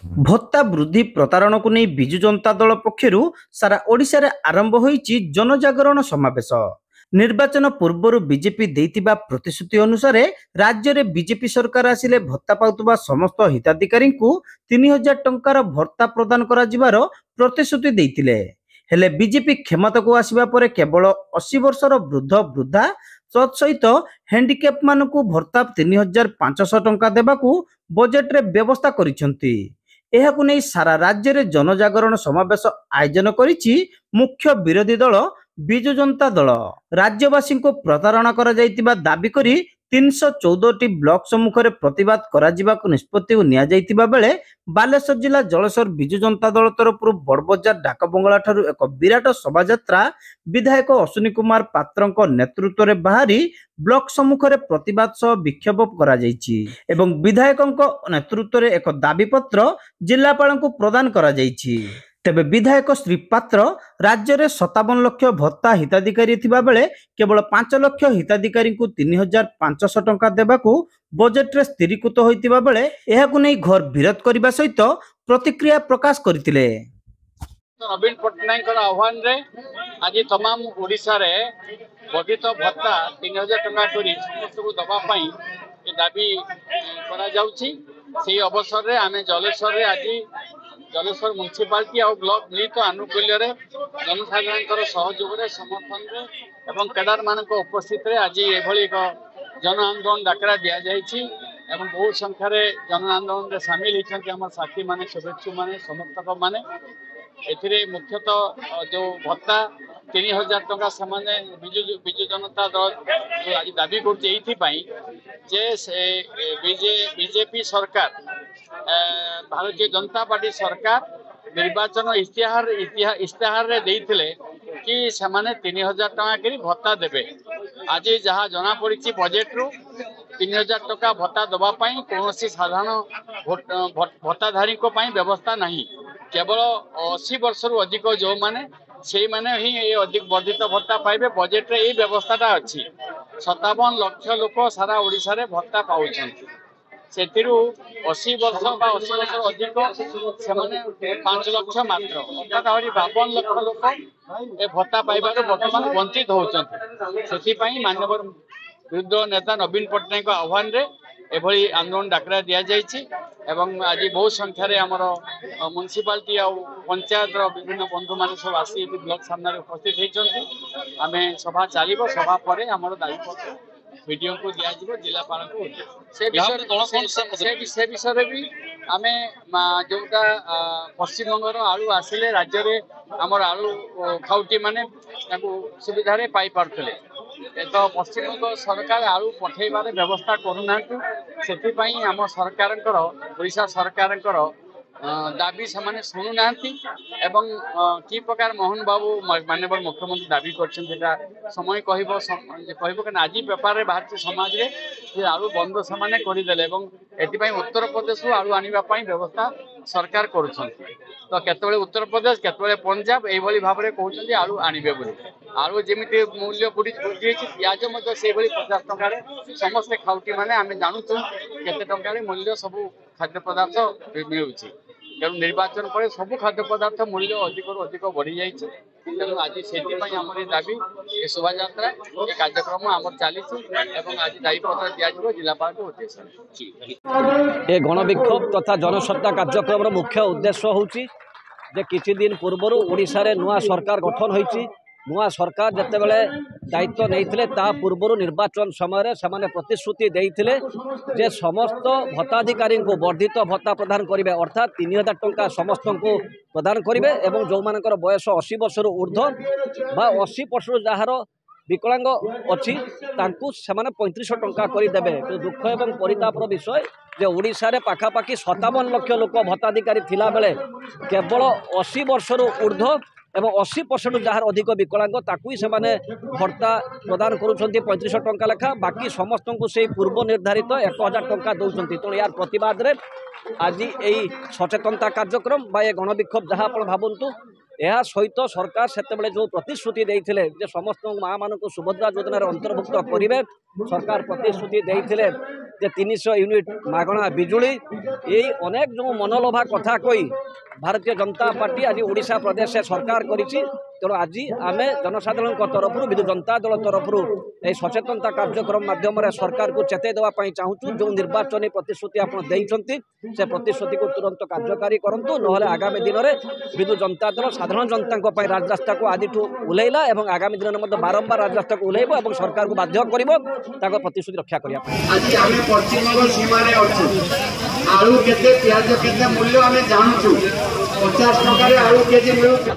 भत्ता वृद्धि प्रतारण को नहीं विजु जनता दल पक्षर सारा ओडिशा रे आरंभ होईची जनजागरण समावेश। निर्वाचन पूर्व बीजेपी देइतिबा प्रतिश्रुति अनुसार राज्य रे बीजेपी सरकार आसिले भत्ता पाउतबा समस्त हिताधिकारी को 3000 टंकार भत्ता प्रदान करा जिबार प्रतिश्रुति देइतिले। हेले बीजेपी क्षमता को आसिबा परे केवल 80 वर्षर वृद्ध वृद्धा सहित हैंडिकैप मानकु भत्ता 3500 टंका देबाकू बजेट रे व्यवस्था करिसंती। एहाकु नै सारा राज्य रे जनजागरण समावेश आयोजन करिछि मुख्य विरोधी दल विजु जनता दल। राज्यवासी को प्रतारणा करा जाइतिबा दाबी करी 314 ब्लॉक सम्मुख रे प्रतिवाद करा जिबाकु निष्पत्ति निया जाइतिबा बेले बालेश्वर जिला जलेश्वर विजु जनता दल तरफ बड़बजार डाक बंगला ठारू एक विराट शोभा यात्रा विधायक अश्विनी कुमार पात्रंक नेतृत्व रे बाहरी ब्लॉक सम्मुख रे प्रतिवाद सह विक्षोभ करा जाइछि एवं विधायकंक नेतृत्व रे एक दाबी पत्र जिलापाल को प्रदान करा जाइछि। तेबे विधायक श्री पात्र राज्य में 57 लाख भत्ता हिताधिकारी थिबा बेले केवल 5 लाख हिताधिकारी को 3500 टंका देबाकू बजेट रे स्थिरीकृत होइतिबा बेले एहाकु नै घर विरोध करबा सहित प्रतिक्रिया प्रकाश करथिले। नवीन पट्टनायक आह्वान रे आज तमाम ओडिशा रे वर्धित भत्ता 3000 टंका करी समस्त को दबा पई दाबी करा जाउछि। सेही अवसर रे आमे जलेश्वर रे आज जलेश्वर म्युनिसिपालिटी और ब्लॉक मिलित आनुकूल्य जनसाधारण सहयोग समर्थन एवं कैडर मान उपस्थित आज एक जन आंदोलन डाकरा दि जाइए एवं बहु संख्यार जन आंदोलन में सामिल होती आम साथी मान शुभेच्छु मान समर्थक मान ए मुख्यतः जो भत्ता 3000 टंका से विजु जनता दल आज दाबी बीजेपी सरकार भारतीय जनता पार्टी सरकार निर्वाचन इश्तेहार रे देइथिले कि सेमाने 3000 टंका करी भत्ता देबे। आज जहाँ जना पड़ी बजेट रु 3000 टंका भत्ता दबा पाई कौनसी साधारण भत्ताधारी को पाई व्यवस्था नहीं। केवल 80 वर्ष रु अधिक जो माने से माने ही ये अधिक वर्धित भत्ता पाइबे। बजेट रे ये व्यवस्थाटा अच्छी 57 लाख लोक सारा ओडिशा रे भत्ता पाउछन्ति। सेतिरु 80 वर्ष बा 80 वर्ष अधिक से 5 लाख मात्र अर्थात आहरी 52 लाख लोक ए भत्ता पाइबार वर्तमान वंचित होउछन्ति। माननीय विरोधी नेता नवीन पट्टनायक आह्वान रे एभली आंदोलन डाकरा दि जाइए एवं आज बहुत संख्यार आमर म्युनिसिपालिटी आ पंचायत विभिन्न बंधु मान सब आसी ब्लॉक सामने उपस्थित होती। आम सभा चलो सभा पर आम दायित्व वीडियो को दिज्व जिलापाल को से विषय भी आम जोटा पश्चिम बंगर आलू आसिले राज्य में आमर आलू खाउटी माने सुविधा पाई पारे तो पश्चिमबंग सरकार आलू पठेबार व्यवस्था करूना से आम सरकार ओडिशा सरकार दाबी से शुणुना एवं कि प्रकार मोहन बाबू माननीय मुख्यमंत्री दाबी कर समय कह आज पेपर बाहर समाज रे आलू बंद से करदे एपाई उत्तर प्रदेश आलू आने व्यवस्था सरकार कर तो केतबेले उत्तर प्रदेश केतबेले पंजाब यही भाव में कहते आलू आनबे आलू जमी मूल्य वृद्धि प्याज से 50 टकर समस्ते खाउटी मैंने आम जानूँ केते टंकार मूल्य सब खाद्य पदार्थ मिलूँ। तेणु निर्वाचन पर सब खाद्य पदार्थ मूल्य अधिक अधिक बढ़ी जाइए। तेणु आज से आम दाबी ये शोभा यात्रा ये कार्यक्रम आम चली आज दायीपत्र दिज्व जिलापाल को उद्देश्य ये गणविक्षोभ तथा जनसत्ता कार्यक्रम मुख्य उद्देश्य होची जे किछि दिन पूर्व ओडिशा रे नुआ सरकार गठन होईची। नुआ सरकार जितेबाला दायित्व नहीं ता पूर्व निर्वाचन समय से प्रतिश्रुति देइथिले जे समस्त भत्ताधिकारी को वर्धित भत्ता प्रदान करेंगे अर्थात 3000 टंका समस्त को प्रदान करेंगे एवं जो मानकर बयस 80 वर्ष ऊर्ध्व बा 80% जार विकलांग अच्छी तांकु सेमाने 3500 टंका करदेवे। तो दुख एवं परितापर विषय जे ओडिशा रे पाखापाखि 57 लाख लोक भत्ताधिकारी थिला बेले केवल 80 वर्ष ऊर्ध्व एवं 80% जहाँ अधिक विकलांग ताकू ही सेमाने भत्ता प्रदान करुछन्ति 3500 टंका लेखा बाकी समस्त को से पूर्व निर्धारित 1000 टंका दौरान। तेणु यार प्रतिवाद रे आज यही सचेतनता कार्यक्रम बा ये गणविक्षोभ जहाँ आप भावतु ଏହା ସହିତ ସରକାର ସେତେବେଳେ ଯେଉଁ ପ୍ରତିଶ୍ରୁତି ଦେଇଥିଲେ ଯେ ସମସ୍ତ ମାଆମାନଙ୍କୁ ସୁଭଦ୍ରା ଯୋଜନାରେ ଅନ୍ତର୍ଭୁକ୍ତ କରିବେ, ସରକାର ପ୍ରତିଶ୍ରୁତି ଦେଇଥିଲେ ଯେ 300 ୟୁନିଟ୍ ମାଗଣା ବିଜୁଳି, এই অনেক যে মনোলোভা কথা কই ভারতীয় জনতা পার্টি আজ ওড়িশা প্রদেশে সরকার করেছি। তেমন আজ আমি জনসাধারণ তরফ বিজু জনতা দল তরফ এই সচেতনতা কার্যক্রম মাধ্যমে সরকার চেতাই দেওয়া চাহুছু যে নির্বাচনী প্রতিশ্রুতি আপনার দিয়েছেন সে প্রতিশ্রুতি তুরন্ত কার্যকারী করতু, নহলে আগামী দিনের বিজু জনতা দল সাধারণ জনতা রাজরাস্তা আদিঠু উল্লাইলা এবং আগামী দিনের মধ্যে বারম্বার রাজরাস্তা উল্লাইব এবং সরকার বাধ্য করব তাকে প্রতিশ্রুতি রক্ষা করা। আজ আমি পশ্চিমবঙ্গ সীমারে অছু, আলু কেতে পিঁয়াজ কেতে মূল্য আমি জানুছু, 50 টাকার আলু কেজি মিলুছে।